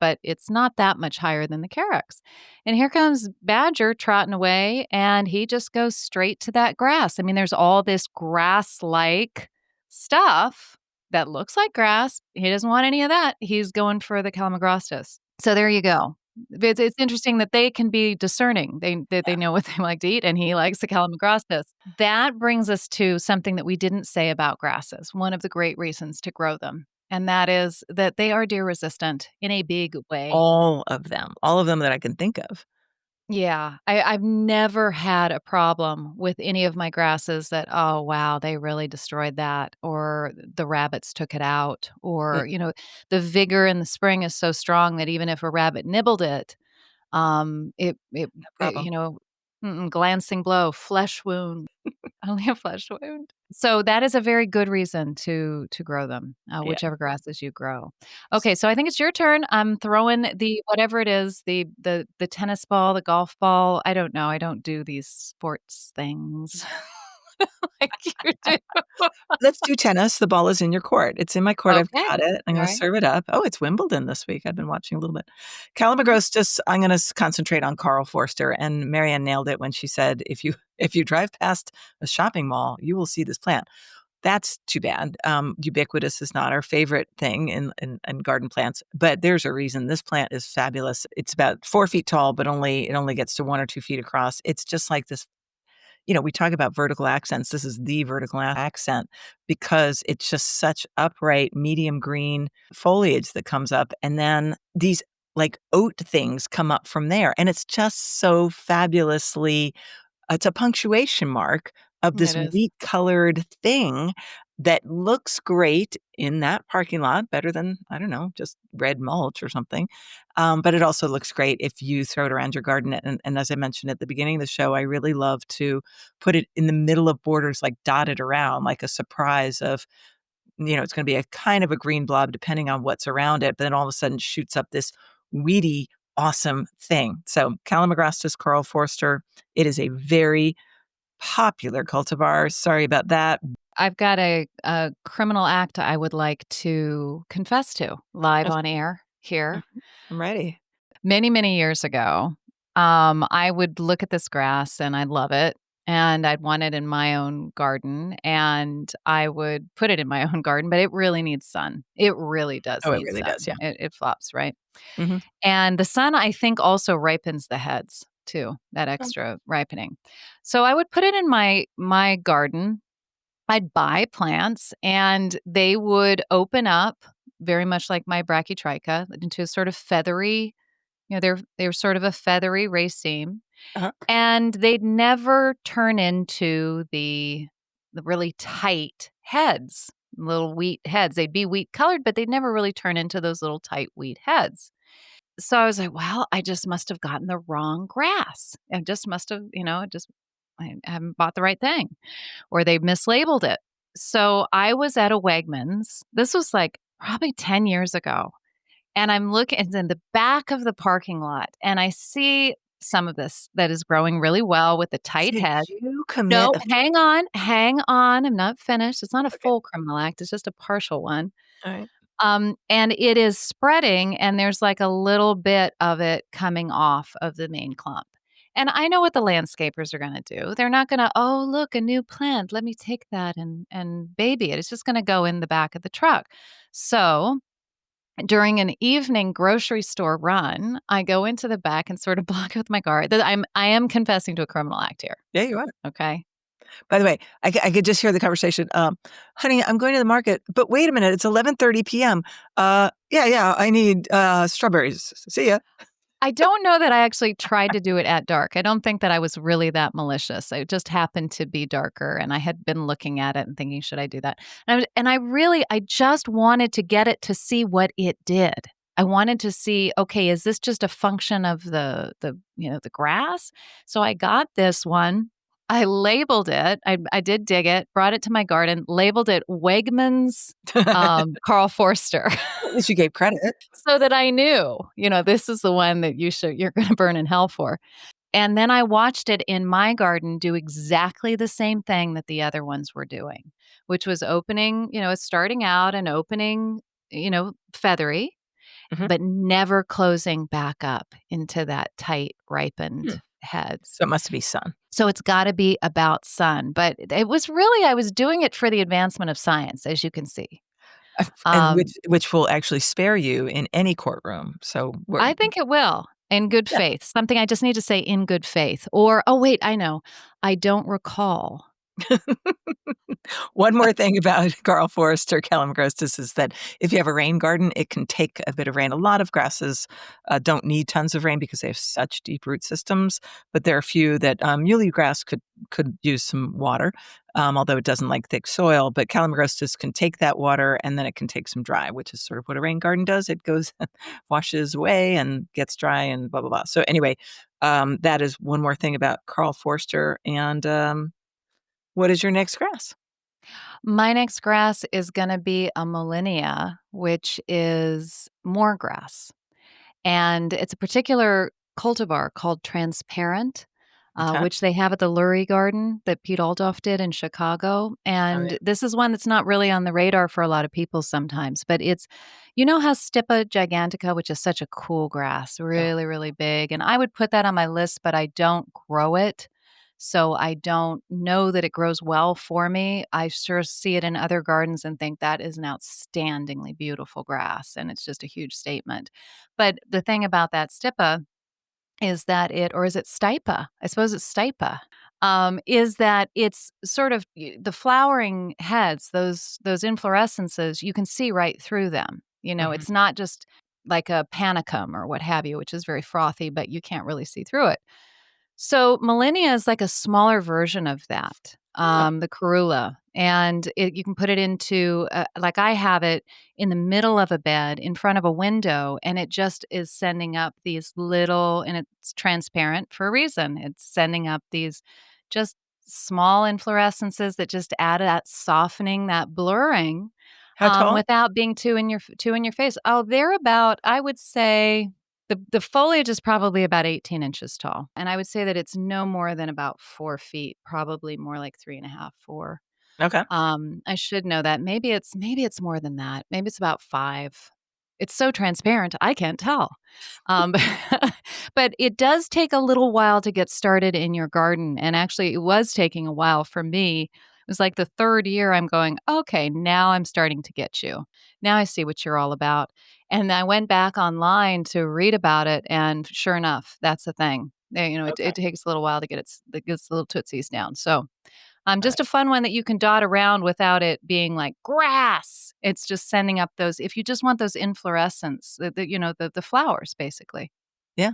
but it's not that much higher than the carex. And here comes Badger trotting away, and he just goes straight to that grass. I mean, there's all this grass-like stuff that looks like grass. He doesn't want any of that. He's going for the calamagrostis. So there you go. It's interesting that they can be discerning. They know what they like to eat, and he likes the calamagrostis. That brings us to something that we didn't say about grasses, one of the great reasons to grow them, and that is that they are deer resistant in a big way. All of them that I can think of. Yeah, I've never had a problem with any of my grasses that, "Oh, wow, they really destroyed that," or "The rabbits took it out," Mm, or, the vigor in the spring is so strong that even if a rabbit nibbled it, no problem. glancing blow, flesh wound, only a flesh wound. So that is a very good reason to grow them, Yeah. whichever grasses you grow. Okay, so I think it's your turn. I'm throwing the whatever it is, the tennis ball, the golf ball. I don't know. I don't do these sports things like you do. Let's do tennis. The ball is in your court. It's in my court. I've Okay. got it. I'm All gonna right. serve it up. Oh, it's Wimbledon this week. I've been watching a little bit. Mhm. Calamagrostis, I'm gonna concentrate on Carl Forster, and Marianne nailed it when she said, if you drive past a shopping mall, you will see this plant." That's too bad. Ubiquitous is not our favorite thing in garden plants, but there's a reason. This plant is fabulous. It's about 4 feet tall, but it only gets to 1 or 2 feet across. It's just like this. We talk about vertical accents. This is the vertical accent because it's just such upright, medium green foliage that comes up. And then these like oat things come up from there. And it's just so fabulously, it's a punctuation mark of this It is. wheat colored thing that looks great in that parking lot, better than, I don't know, just red mulch or something. But it also looks great if you throw it around your garden. And as I mentioned at the beginning of the show, I really love to put it in the middle of borders, like dotted around, like a surprise of, it's going to be a kind of a green blob depending on what's around it. But then all of a sudden shoots up this weedy, awesome thing. So Calamagrostis Carl Forster, it is a very popular cultivar. Sorry about that. I've got a criminal act I would like to confess to live on air here. Mhm. I'm ready. Many, many years ago, I would look at this grass and I'd love it, and I'd want it in my own garden, and I would put it in my own garden, but it really needs sun. It really does Oh, it need really does, sun. yeah. It flops, right? Mhm. And the sun, I think, also ripens the heads too, that Oh, extra ripening. So I would put it in my garden. I'd buy plants and they would open up very much like my brachytricha into a sort of feathery, they're sort of a feathery raceme, uh-huh. and they'd never turn into the really tight heads, little wheat heads. They'd be wheat colored, but they'd never really turn into those little tight wheat heads. So I was like, "Well, I just must have gotten the wrong grass. I just must have, I haven't bought the right thing." Or they mislabeled it. So I was at a Wegmans. This was like probably 10 years ago. And I'm looking it's in the back of the parking lot and I see some of this that is growing really well with the tight Did head. you commit No, a hang on, hang on. I'm not finished. It's not a okay, full criminal act. It's just a partial one. alright. And it is spreading, and there's like a little bit of it coming off of the main clump. And I know what the landscapers are going to do. They're not going to, oh, look, a new plant. Let me take that and baby it. It's just going to go in the back of the truck. So during an evening grocery store run, I go into the back and sort of block it with my car. I am confessing to a criminal act here. Yeah, you are. Okay. By the way, I could just hear the conversation, "Honey, I'm going to the market, but wait a minute, it's 11:30 PM. Yeah, I need, strawberries. See ya." I don't know that I actually tried to do it at dark. I don't think that I was really that malicious. It just happened to be darker, and I had been looking at it and thinking, "Should I do that?" I just wanted to get it to see what it did. I wanted to see, okay, is this just a function of the grass? So I got this one. I labeled it. I did dig it, brought it to my garden, labeled it Wegmans, At Carl Forster. least you gave credit. So that I knew, this is the one that you're gonna burn in hell for. And then I watched it in my garden do exactly the same thing that the other ones were doing, which was opening, it's starting out and opening, feathery. Mhm. but never closing back up into that tight, Hmm. ripened heads. So it must be sun. So it's gotta be about sun, but it was really I was doing it for the advancement of science, as you can see. And Um, which will actually spare you in any courtroom. So we're I think it will, in good yeah. faith. Something I just need to say in good faith, or, "Oh, wait, I know. I don't recall." One more thing about Karl Forster Calamagrostis is that if you have a rain garden, it can take a bit of rain. A lot of grasses don't need tons of rain because they have such deep root systems, but there are a few that muley grass could use some water, although it doesn't like thick soil. But Calamagrostis can take that water and then it can take some dry, which is sort of what a rain garden does. It goes washes away and gets dry and blah blah blah. So anyway, that is one more thing about Karl Forster. And what is your next grass? My next grass is gonna be a Molinia, which is moor grass. And it's a particular cultivar called Transparent, Okay. which they have at the Lurie Garden that Pete Aldoff did in Chicago. Oh yeah. And this is one that's not really on the radar for a lot of people sometimes, but it's, you know how Stipa gigantica, which is such a cool grass, Oh, really, really big. And I would put that on my list, but I don't grow it. So I don't know that it grows well for me. I sure see it in other gardens and think that is an outstandingly beautiful grass. And it's just a huge statement. But the thing about that stipa is that it or is it stipa? I suppose it's stipa. Is that it's sort of the flowering heads, those inflorescences, you can see right through them. You know, mhm. it's not just like a panicum or what have you, which is very frothy, but you can't really see through it. So Millennia is like a smaller version of that, Oh, the Karula, and you can put it into like I have it in the middle of a bed in front of a window, and it just is sending up these little, and it's transparent for a reason. It's sending up these just small inflorescences that just add that softening, that blurring, how tall? without being too in your face. Oh, they're about, I would say, the foliage is probably about 18 inches tall, and I would say that it's no more than about 4 feet, probably more like 3.5, 4. Okay. I should know that. Maybe it's more than that. Maybe it's about 5. It's so transparent, I can't tell. Um, but it does take a little while to get started in your garden, and actually, it was taking a while for me. It was like the 3rd year I'm going, "Okay, now I'm starting to get you. Now I see what you're all about." And I went back online to read about it, and sure enough, that's the thing. Okay. It takes a little while to get its little tootsies down. So Alright. just a fun one that you can dot around without it being like grass. It's just sending up those if you just want those inflorescence, the flowers basically. Yeah.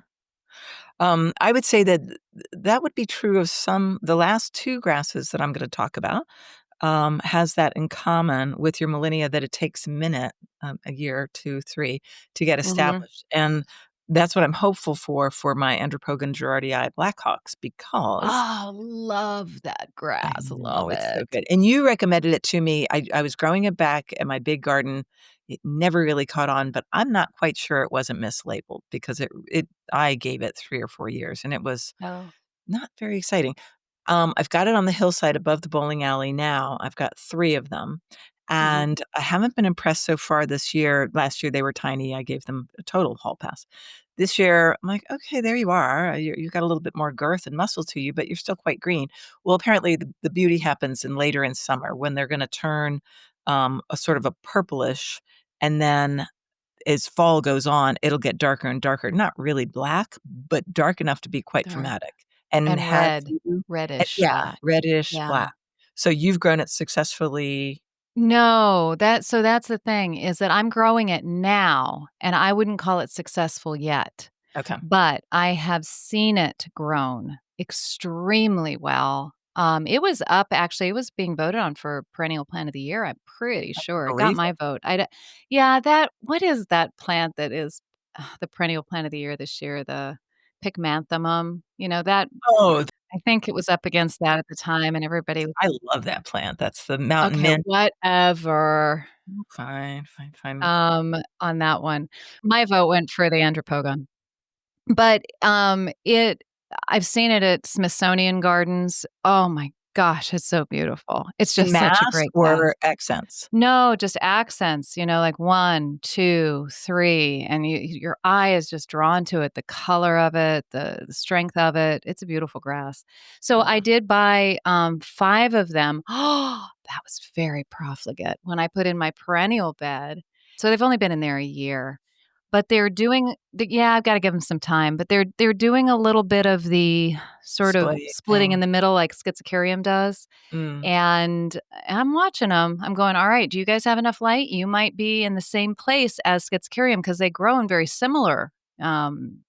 I would say that that would be true of some the last 2 grasses that I'm gonna talk about, has that in common with your Millennia that it takes a minute, a year, 2, 3 to get Mhm. established, and that's what I'm hopeful for my Andropogon girardii Blackhawks because Oh, love that I grass, know, love it's so it. good, and you recommended it to me. I was growing it back in my big garden. It never really caught on, but I'm not quite sure it wasn't mislabeled because I gave it 3 or 4 years, and it was Oh. not very exciting. I've got it on the hillside above the bowling alley now. I've got 3 of them, Mhm. and I haven't been impressed so far this year. Last year, they were tiny. I gave them a total hall pass. This year, I'm like, "Okay, there you are. You've got a little bit more girth and muscle to you, but you're still quite green." Well, apparently, the beauty happens in later in summer when they're gonna turn, a sort of a purplish, and then as fall goes on, it'll get darker and darker. Not really black, but dark enough to be quite Dark. dramatic. And And have red, you reddish yeah, black. reddish Yeah. black. So you've grown it successfully. No, that's the thing is that I'm growing it now, and I wouldn't call it successful yet, Okay. but I have seen it grown extremely well. It was being voted on for perennial plant of the year, I'm pretty sure. It got Believe my it. vote. Yeah, what is that plant that is the perennial plant of the year this year? The Pygmanthemum, that Oh, I think it was up against that at the time, and everybody was I love that plant. That's the mountain okay, mint. whatever. Fine, fine, fine. On that one. My vote went for the Andropogon. But, it I've seen it at Smithsonian Gardens. Oh my Gosh, it's so beautiful. It's In just such a mass great or grass. accents? No, just accents, like 1, 2, 3, and your eye is just drawn to it, the color of it, the strength of it. It's a beautiful grass. So I Yeah. did buy, 5 of them. Oh, that was very profligate when I put in my perennial bed. So they've only been in there a year, but they're doing the yeah, I've gotta give them some time, but they're doing a little bit of the sort of Display splitting in thing. the middle like Schizocarium does. Mm, And I'm watching them. I'm going, "All right, do you guys have enough light? You might be in the same place as Schizocarium because they grow in very similar,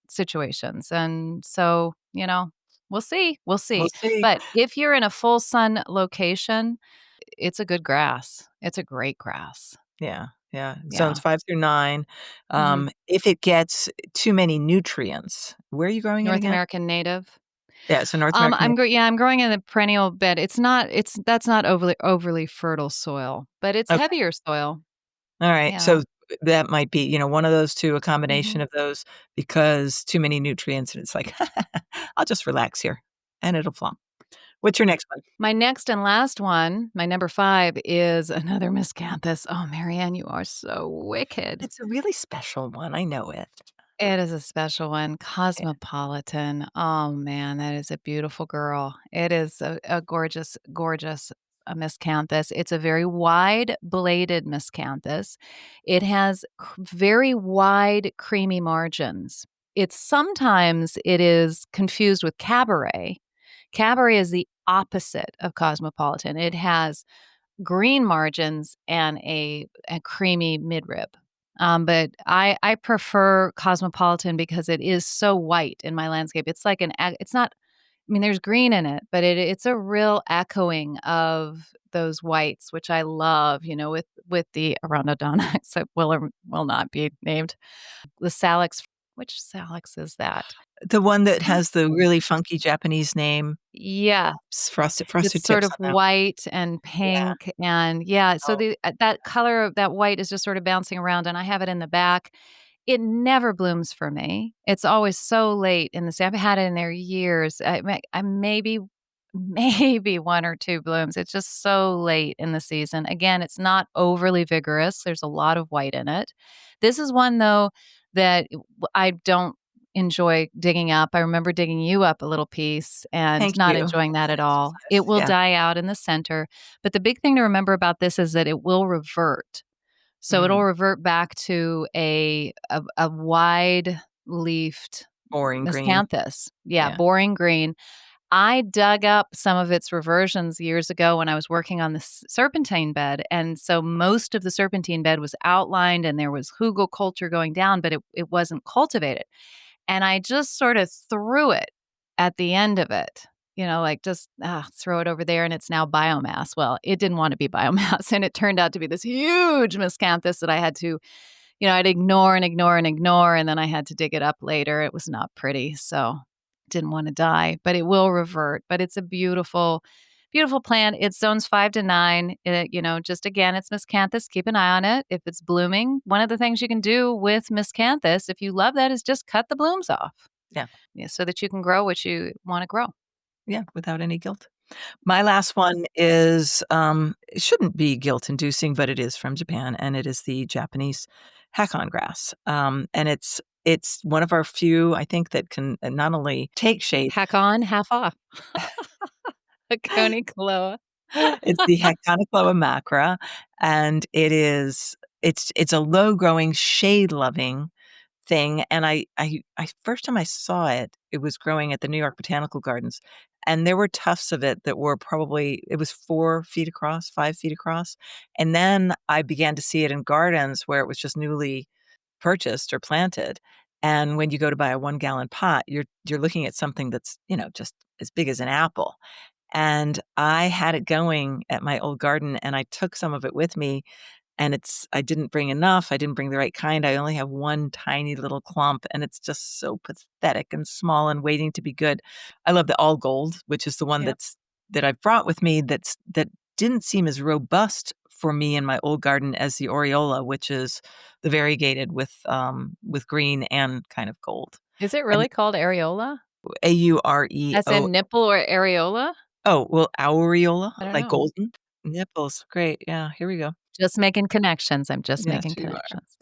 situations." And so, we'll see, we'll we'll see. see. But if you're in a full sun location, it's a good grass. It's a great grass. Yeah, yeah. Zones Yeah. 5 through 9. Mhm. If it gets too many nutrients, where are you growing it North again? American native. Yeah, so North American native. I'm growing in a perennial bed. It's that's not overly fertile soil, but it's Okay, heavier soil. alright. Yeah. So that might be, one of those 2, a combination Mhm. of those, because too many nutrients, and it's like, "I'll just relax here, and it'll flop." What's your next one? My next and last one, my number 5, is another miscanthus. Oh, Marianne, you are so wicked. It's a really special one, I know it. It is a special one, Yeah, Cosmopolitan. Oh, man, that is a beautiful girl. It is a gorgeous, gorgeous, miscanthus. It's a very wide-bladed miscanthus. It has very wide, creamy margins. It is confused with Cabaret. Cabaret is the opposite of Cosmopolitan. It has green margins and a creamy midrib. But I prefer Cosmopolitan because it is so white in my landscape. It's like it's not. I mean, there's green in it, but it's a real echoing of those whites, which I love. With the Arundodontics that will or will not be named. The Salix. Which Salix is that? the one that Which has the one? really funky Japanese name, Yeah, frosted it's sort tips of on that one. white and Yeah. pink and yeah, so Oh, that color of that white is just sort of bouncing around, and I have it in the back. It never blooms for me. It's always so late in the se I've had it in there years. I maybe 1 or 2 blooms. It's just so late in the season. Again, it's not overly vigorous. There's a lot of white in it. This is one, though, that I don't enjoy digging up. I remember digging you up a little piece and thank not you. enjoying that at all. Yes, It will yeah. die out in the center, but the big thing to remember about this is that it will revert. So it'll Mm, revert back to a wide-leafed boring green. miscanthus. Yeah, Yeah. boring green. I dug up some of its reversions years ago when I was working on this serpentine bed, and so most of the serpentine bed was outlined and there was hugel culture going down, but it wasn't cultivated. And I just sort of threw it at the end of it, like just, throw it over there and it's now biomass. Well, it didn't wanna be biomass, and it turned out to be this huge miscanthus that I had to I'd ignore and ignore and ignore, and then I had to dig it up later. It was not pretty, so didn't wanna die, but it will revert. But it's a beautiful, beautiful plant. It's zones 5 to 9. Just again, it's miscanthus. Keep an eye on it. If it's blooming, one of the things you can do with miscanthus, if you love that, is just cut the blooms off, Yeah. yeah, so that you can grow what you wanna grow. Yeah, without any guilt. My last one is, it shouldn't be guilt-inducing, but it is from Japan, and it is the Japanese Hakon grass. And it's one of our few, I think, that can, not only take shade. Hack on, half off. Hakoni Kaloa. It's the Haconicloa macra, and it's a low-growing, shade-loving thing, and I first time I saw it, it was growing at the New York Botanical Gardens, and there were tufts of it that were probably it was 4 feet across, 5 feet across, and then I began to see it in gardens where it was just newly purchased or planted, and when you go to buy a 1-gallon pot, you're looking at something that's, just as big as an apple, and I had it going at my old garden, and I took some of it with me, and I didn't bring enough, I didn't bring the right kind, I only have 1 tiny little clump, and it's just so pathetic and small and waiting to be good. I love the all gold, which is the one Yep. that I've brought with me that didn't seem as robust for me in my old garden as the aureola, which is the variegated with green and kind of gold. Is it And really called areola? Aureo As in nipple or areola? Oh, well, aureola, I don't like know. golden? Nipples, great, yeah, here we go. Just making connections. I'm just Yes, making you are. connections.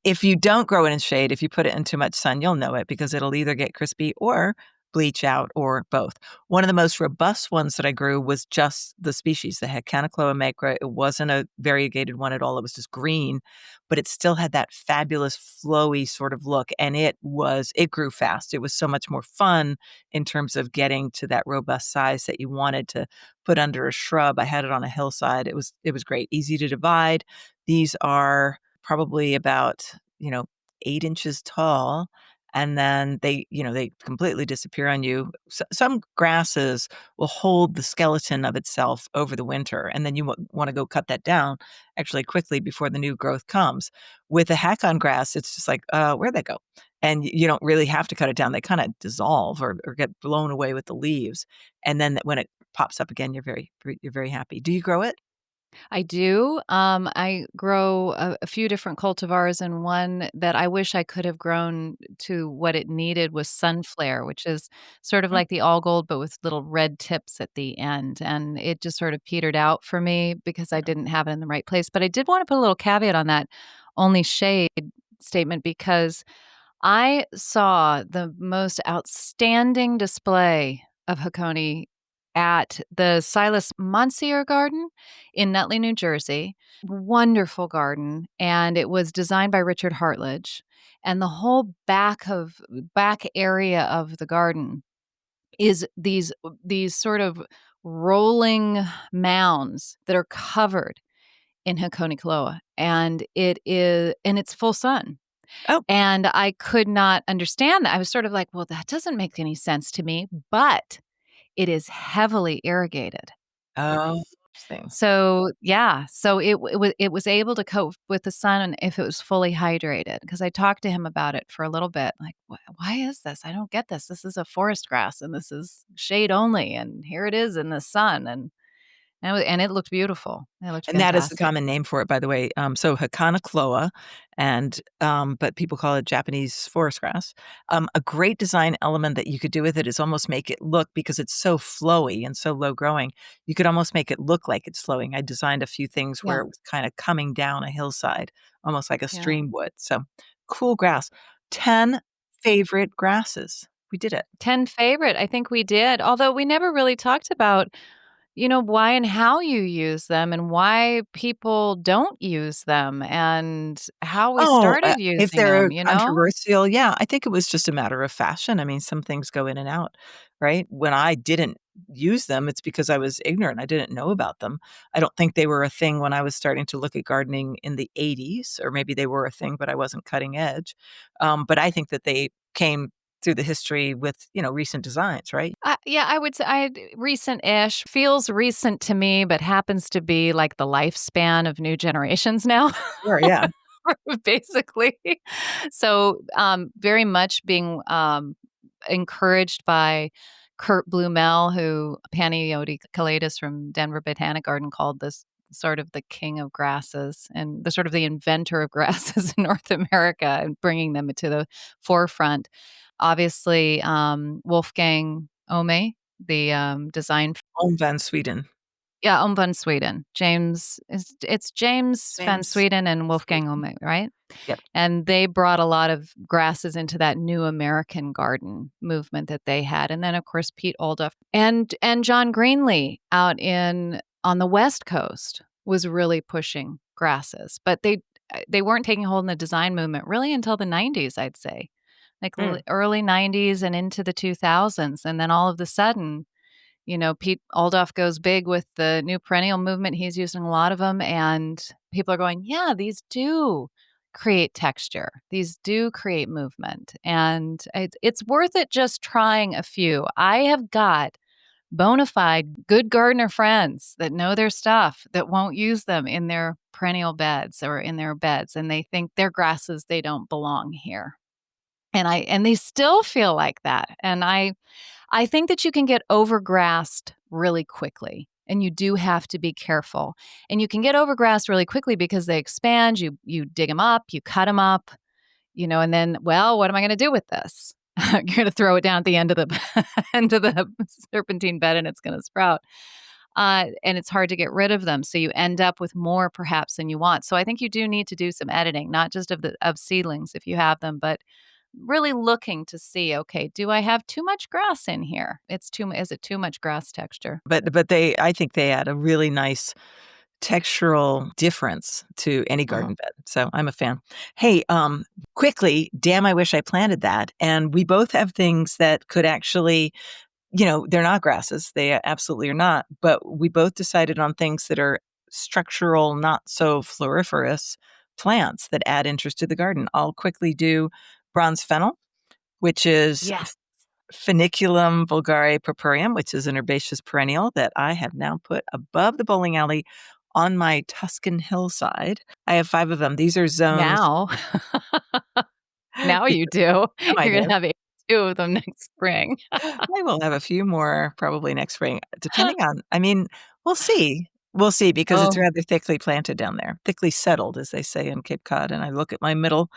If you don't grow it in shade, if you put it in too much sun, you'll know it because it'll either get crispy or bleach out or both. One of the most robust ones that I grew was just the species, the Hecanocloa macra. It wasn't a variegated one at all. It was just green, but it still had that fabulous flowy sort of look, and it grew fast. It was so much more fun in terms of getting to that robust size that you wanted to put under a shrub. I had it on a hillside. It was great, easy to divide. These are probably about, 8 inches tall, and then they completely disappear on you. Some grasses will hold the skeleton of itself over the winter, and then you wanna go cut that down actually quickly before the new growth comes. With the hack-on grass, it's just like, where'd they go? And you don't really have to cut it down. They kinda dissolve or get blown away with the leaves, and then when it pops up again, you're very happy. Do you grow it? I do. I grow a few different cultivars, and one that I wish I could have grown to what it needed was sunflare, which is sort of Mm, like the all gold, but with little red tips at the end. And it just sort of petered out for me because I didn't have it in the right place. But I did want to put a little caveat on that only shade statement because I saw the most outstanding display of Hacconi at the Silas Monsier Garden in Nutley, New Jersey. Wonderful garden, and it was designed by Richard Hartledge. And the whole back area of the garden is these sort of rolling mounds that are covered in Hacconi cloa, and it's full sun. oh, And I could not understand that. I was sort of like, "Well, that doesn't make any sense to me," but it is heavily irrigated. oh, interesting. So, yeah, so it was able to cope with the sun if it was fully hydrated. Because I talked to him about it for a little bit, like, Why is this? I don't get this. This is a forest grass, and this is shade only, and here it is in the sun," and it looked beautiful. It looked And that is the fantastic. common name for it, by the way. So Hakanakloa, but people call it Japanese forest grass. A great design element that you could do with it is almost make it look because it's so flowy and so low growing, you could almost make it look like it's flowing. I designed a few things where Yeah, it was kinda coming down a hillside, almost like a yeah. stream would. So, cool grass. 10 favorite grasses. We did it. 10 favorite, I think we did, although we never really talked about why and how you use them and why people don't use them and how we Oh, started if using they're them? controversial, yeah, I think it was just a matter of fashion. I mean, some things go in and out, right? When I didn't use them, it's because I was ignorant. I didn't know about them. I don't think they were a thing when I was starting to look at gardening in the '80s, or maybe they were a thing, but I wasn't cutting edge. But I think that they came through the history with, recent designs, right? Yeah, I would say recent-ish, feels recent to me, but happens to be, like, the lifespan of new generations now, Sure, yeah. basically. So, very much being, encouraged by Kurt Blumell, who Panayiotis Kalaitis from Denver Botanic Garden called this sort of the king of grasses and the sort of the inventor of grasses in North America and bringing them to the forefront. Obviously, Wolfgang Ome, the, design Home van Sweden. yeah, Om van Sweden. It's James van James Sweden and Wolfgang Sweden. Ome, right? Yep. And they brought a lot of grasses into that new American garden movement that they had. And then, of course, Pete Olduff and John Greenlee out in on the West Coast was really pushing grasses. But they weren't taking hold in the design movement really until the 90s, I'd say. Like Mm. early 90s and into the 2000s. And then all of the sudden, Pete Aldoff goes big with the new perennial movement. He's using a lot of them, and people are going, "Yeah, these do create texture. These do create movement." And it's worth it just trying a few. I have got bona fide good gardener friends that know their stuff that won't use them in their perennial beds or in their beds, and they think they're grasses, they don't belong here. And they still feel like that. And I think that you can get overgrassed really quickly, and you do have to be careful. And you can get overgrassed really quickly because they expand, you dig them up, you cut them up, and then, well, what am I gonna do with this? You're gonna throw it down at the end of the end of the serpentine bed, and it's gonna sprout. And it's hard to get rid of them, so you end up with more perhaps than you want. So I think you do need to do some editing, not just of seedlings if you have them, but really looking to see, okay, do I have too much grass in here? Is it too much grass texture? But they I think they add a really nice textural difference to any Mhm. garden bed, so I'm a fan. Hey, quickly, damn, I wish I planted that, and we both have things that could actually they're not grasses, they absolutely are not, but we both decided on things that are structural, not so floriferous plants that add interest to the garden. I'll quickly do bronze fennel, which is Yeah. Funiculum vulgare purpureum, which is an herbaceous perennial that I have now put above the bowling alley on my Tuscan hillside. I have 5 of them. These are zones. Now. Now These you do. now I You're gonna do. have 82 of them next spring. I will have a few more probably next spring, depending on I mean, we'll see. We'll see because it's Oh. rather thickly planted down there, thickly settled, as they say in Cape Cod, and I look at my middle.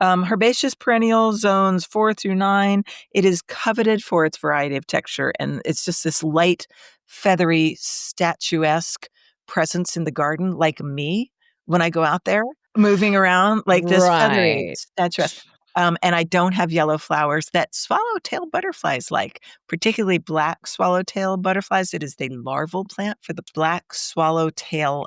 Herbaceous perennial zones 4 through 9. It is coveted for its variety of texture, and it's just this light, feathery, statuesque presence in the garden, like me when I go out there moving around, like this feathery, Right. statuesque. And I don't have yellow flowers that swallowtail butterflies like, particularly black swallowtail butterflies. It is the larval plant for the black swallowtail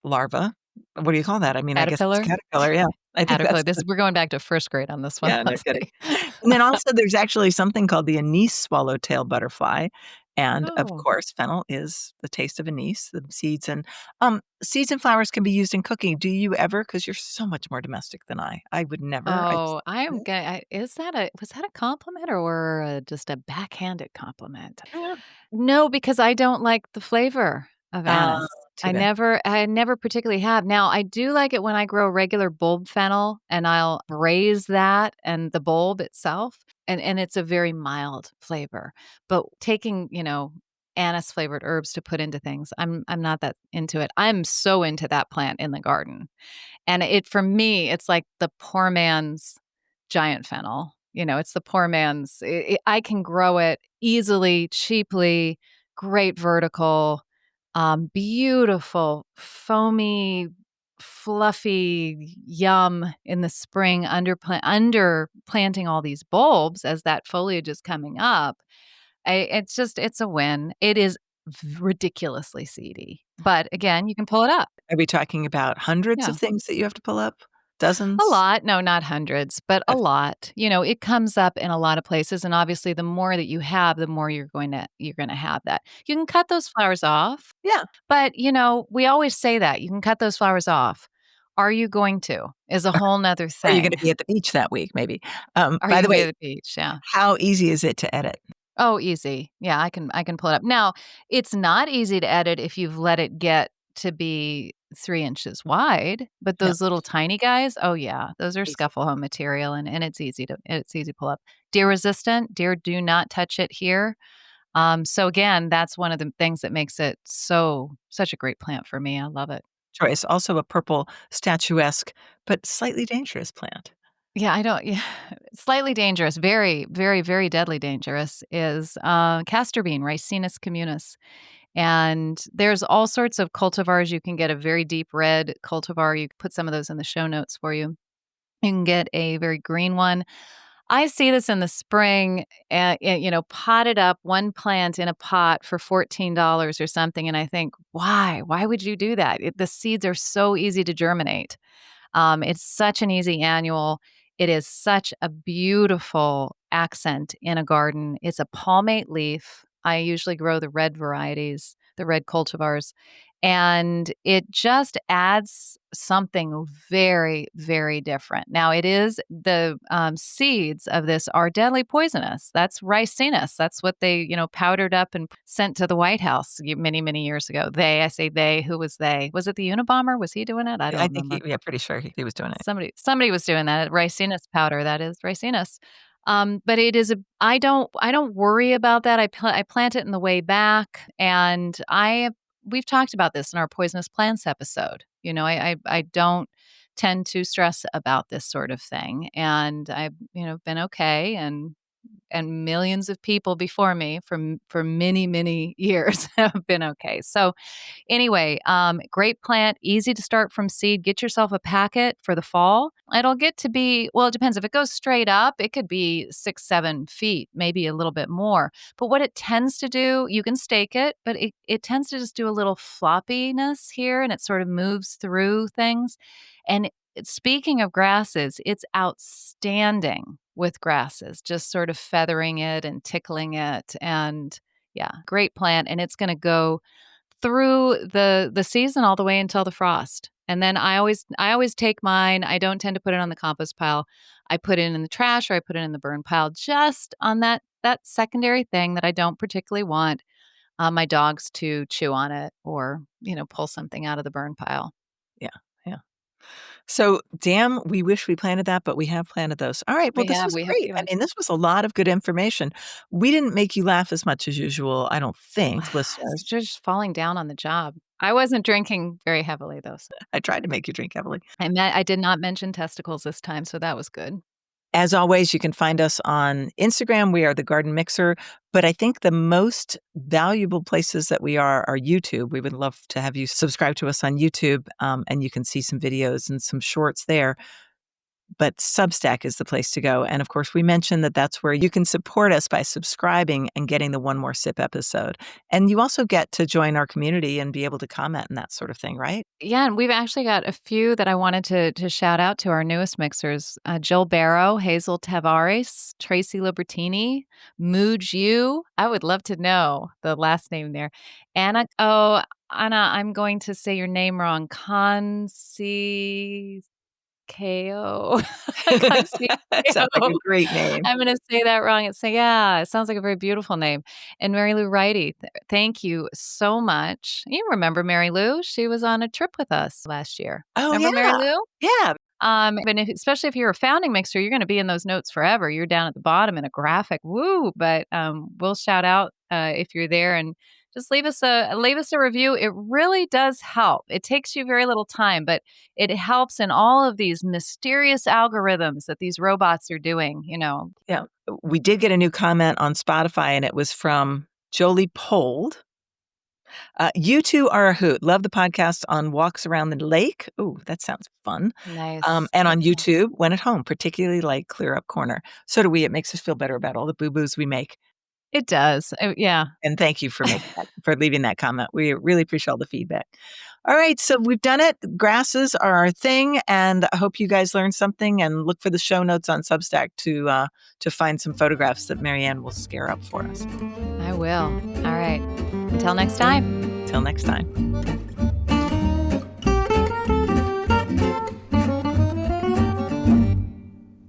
larva. What do you call that? I mean, I guess it's Caterpillar? caterpillar, yeah. I think Caterpillar. that's This the we're going back to 1st grade on this one, yeah, no kidding. Leslie. And then also there's actually something called the anise swallowtail butterfly, and of Oh. course, fennel is the taste of anise, the seeds and flowers can be used in cooking. Do you ever? Because 'Cause you're so much more domestic than I would never. I just Oh, I am go is that a was that a compliment or, just a backhanded compliment? yeah. No, because I don't like the flavor of Uh, anise. Too bad. I never particularly have. Now, I do like it when I grow regular bulb fennel, and I'll braise that and the bulb itself, and it's a very mild flavor. But taking, anise flavored herbs to put into things, I'm not that into it. I'm so into that plant in the garden. And for me, it's like the poor man's giant fennel. It's the poor man's I can grow it easily, cheaply, great vertical, beautiful, foamy, fluffy yum in the spring under planting all these bulbs as that foliage is coming up. It's a win. It is ridiculously seedy, but again, you can pull it up. Are we talking about hundreds Yeah. of things that you have to pull up? A Dozens? lot, no, not hundreds, but a Okay. lot. It comes up in a lot of places, and obviously the more that you have, the more you're going to have that. You can cut those flowers off, Yeah. but we always say that you can cut those flowers off. Are you going to? Is a whole nother Or you're gonna thing. be at the beach that week, maybe. Are By you the gonna be way, at the beach? Yeah. how easy is it to edit? Oh, easy. Yeah, I can pull it up. Now, it's not easy to edit if you've let it get to be 3 inches wide, but Yeah, those little tiny guys, oh, yeah, those are easy. scuffle home material, and it's easy to pull up. Deer resistant, deer do not touch it here. So again, that's one of the things that makes it such a great plant for me. I love it. Choice. Also a purple statuesque, but slightly dangerous plant. Yeah, I don't yeah, slightly dangerous, very, very, very deadly dangerous is, castor bean, Ricinus communis. And there's all sorts of cultivars. You can get a very deep red cultivar. You can put some of those in the show notes for you. You can get a very green one. I see this in the spring, potted up one plant in a pot for $14 or something. And I think, why? Why would you do that? The seeds are so easy to germinate. It's such an easy annual. It is such a beautiful accent in a garden. It's a palmate leaf. I usually grow the red varieties, the red cultivars, and it just adds something very, very different. Now, it is the seeds of this are deadly poisonous. That's ricinus. That's what they, powdered up and sent to the White House many, many years ago. I say they. Who was they? Was it the Unabomber? Was he doing it? I don't I think remember. pretty sure he was doing it. Somebody was doing that. Ricinus powder. That is ricinus. But it is a. I don't worry about that. I plant it in the way back, and we've talked about this in our poisonous plants episode. I don't tend to stress about this sort of thing, and I've, been okay, and millions of people before me for many, many years have been okay. So anyway, great plant, easy to start from seed. Get yourself a packet for the fall. It'll get to be, well, it depends. If it goes straight up, it could be 6, 7 feet, maybe a little bit more. But what it tends to do, you can stake it, but it tends to just do a little floppiness here, and it sort of moves through things. And speaking of grasses, it's outstanding with grasses, just sort of feathering it and tickling it. And yeah, great plant. And it's going to go through the season all the way until the frost. And then I always take mine. I don't tend to put it on the compost pile. I put it in the trash, or I put it in the burn pile, just on that secondary thing that I don't particularly want my dogs to chew on it, or pull something out of the burn pile. Yeah, yeah. So, damn, we wish we planted that, but we have planted those. All right, well, this was We have great. I given. mean, this was a lot of good information. We didn't make you laugh as much as usual, I don't think, It's listeners. just falling down on the job. I wasn't drinking very heavily though. So I tried to make you drink heavily. I did not mention testicles this time, so that was good. As always, you can find us on Instagram. We are The Garden Mixer, but I think the most valuable places that we are YouTube. We would love to have you subscribe to us on YouTube, and you can see some videos and some shorts there. But Substack is the place to go. And of course, we mentioned that that's where you can support us by subscribing and getting the One More Sip episode. And you also get to join our community and be able to comment and that sort of thing, right? Yeah, and we've actually got a few that I wanted to shout out to our newest mixers: Jill Barrow, Hazel Tavares, Tracy Libertini, Mooj Yu. I would love to know the last name there. Anna. Oh, Anna, I'm going to say your name wrong. Consi KO. That sounds like a Concierto. great name. I'm gonna say that wrong. Yeah, it sounds like a very beautiful name. And Mary Lou Righty, thank you so much. You remember Mary Lou? She was on a trip with us last year. Oh, Remember Mary yeah. Lou? Yeah. And especially if you're a founding mixer, you're gonna be in those notes forever. You're down at the bottom in a graphic. Woo! But, we'll shout out, if you're there, and just leave us a review. It really does help. It takes you very little time, but it helps in all of these mysterious algorithms that these robots are doing. Yeah. We did get a new comment on Spotify, and it was from Jolie Pold. You two are a hoot. Love the podcast on walks around the lake. Ooh, that sounds fun. Nice. And Thank on you. YouTube when at home, particularly like Clear Up Corner. So do we. It makes us feel better about all the boo-boos we make. It does. Yeah. And thank you for leaving that comment. We really appreciate all the feedback. All right, so we've done it. Grasses are our thing, and I hope you guys learned something. And look for the show notes on Substack to find some photographs that Marianne will scare up for us. I will. All right. Until next time. Till next time.